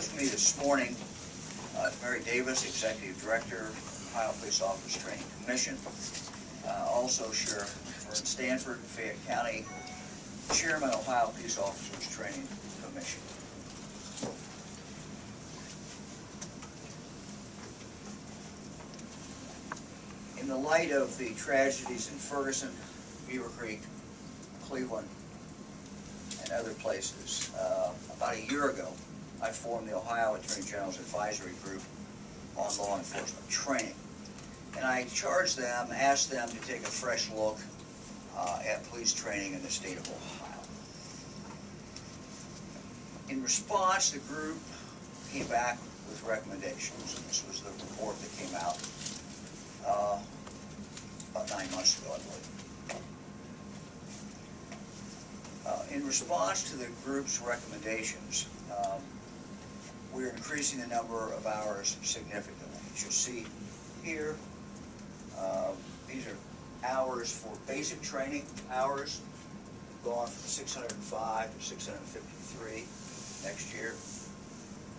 With me this morning, Mary Davis, Executive Director, Ohio Police Officers Training Commission. Also Sheriff Vernon Stanforth, Fayette County, Chairman, Ohio Police Officers Training Commission. In the light of the tragedies in Ferguson, Beaver Creek, Cleveland, and other places, about a year ago, I formed the Ohio Attorney General's Advisory Group on law enforcement training. And I charged them, asked them to take a fresh look at police training in the state of Ohio. In response, the group came back with recommendations, and this was the report that came out about 9 months ago, I believe. In response to the group's recommendations, we're increasing the number of hours significantly. As you'll see here, these are hours for basic training hours, going from 605 to 653 next year.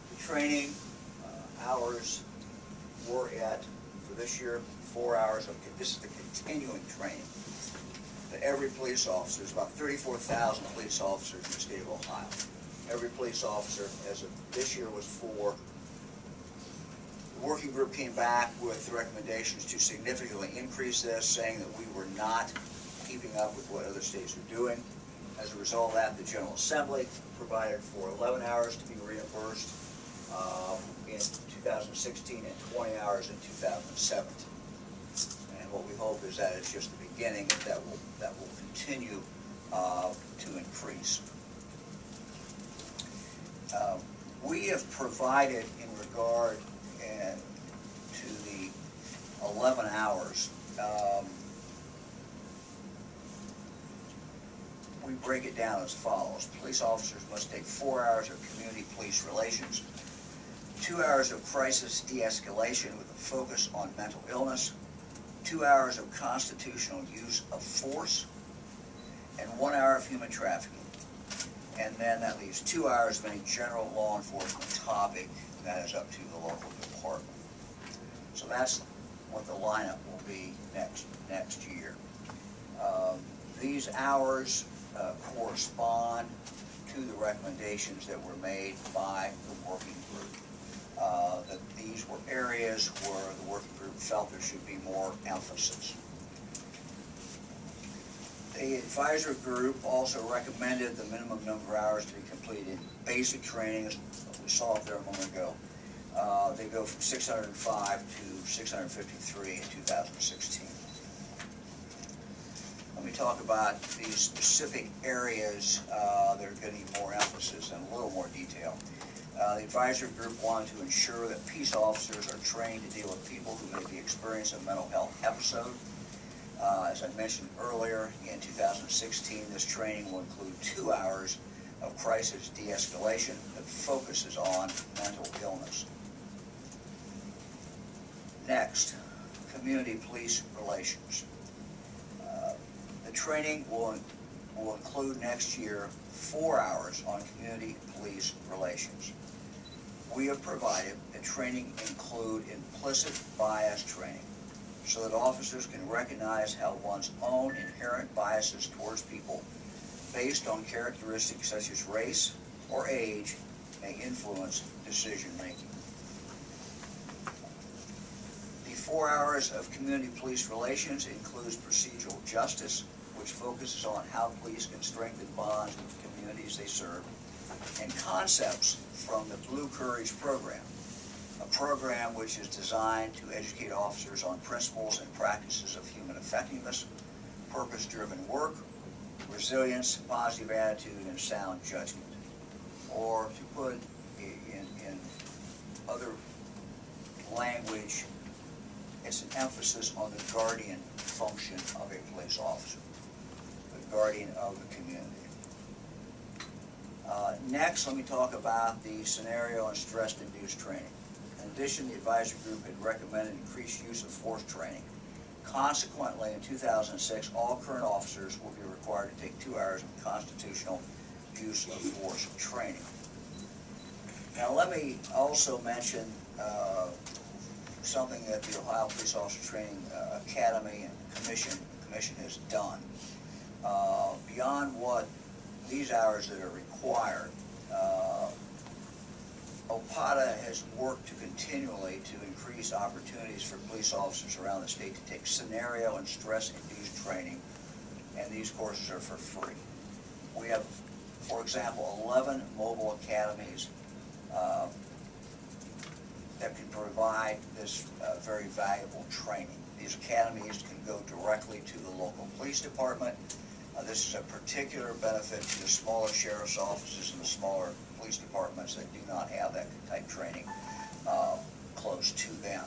The training hours we're at for this year, 4 hours of, this is the continuing training that every police officer, there's about 34,000 police officers in the state of Ohio. Every police officer, as of this year, was 4. The working group came back with recommendations to significantly increase this, saying that we were not keeping up with what other states were doing. As a result of that, the General Assembly provided for 11 hours to be reimbursed in 2016 and 20 hours in 2017. And what we hope is that it's just the beginning, that will continue to increase. We have provided, in regard to the 11 hours, we break it down as follows. Police officers must take 4 hours of community police relations, 2 hours of crisis de-escalation with a focus on mental illness, 2 hours of constitutional use of force, and 1 hour of human trafficking. And then that leaves 2 hours of any general law enforcement topic, and that is up to the local department. So that's what the lineup will be next year. These hours correspond to the recommendations that were made by the working group. That these were areas where the working group felt there should be more emphasis. The advisory group also recommended the minimum number of hours to be completed in basic training, as we saw up there a moment ago. They go from 605 to 653 in 2016. Let me talk about these specific areas that are going to need more emphasis and a little more detail. The advisory group wanted to ensure that peace officers are trained to deal with people who may be experiencing a mental health episode. As I mentioned earlier, in 2016, this training will include 2 hours of crisis de-escalation that focuses on mental illness. Next, community police relations. The training will include next year 4 hours on community police relations. We have provided that training include implicit bias training, so that officers can recognize how one's own inherent biases towards people based on characteristics such as race or age may influence decision making. The 4 hours of community police relations includes procedural justice, which focuses on how police can strengthen bonds with the communities they serve, and concepts from the Blue Courage program, a program which is designed to educate officers on principles and practices of human effectiveness, purpose-driven work, resilience, positive attitude, and sound judgment. Or to put in other language, it's an emphasis on the guardian function of a police officer, the guardian of the community. Next, let me talk about the scenario and stress-induced training. In addition, the advisory group had recommended increased use of force training. Consequently, in 2006, all current officers will be required to take 2 hours of constitutional use of force training. Now, let me also mention something that the Ohio Police Officer Training Academy and Commission has done. Beyond what these hours that are required, OPATA has worked to continually to increase opportunities for police officers around the state to take scenario and stress-induced training, and these courses are for free. We have, for example, 11 mobile academies that can provide this very valuable training. These academies can go directly to the local police department. This is a particular benefit to the smaller sheriff's offices and the smaller police departments that do not have that type of training close to them.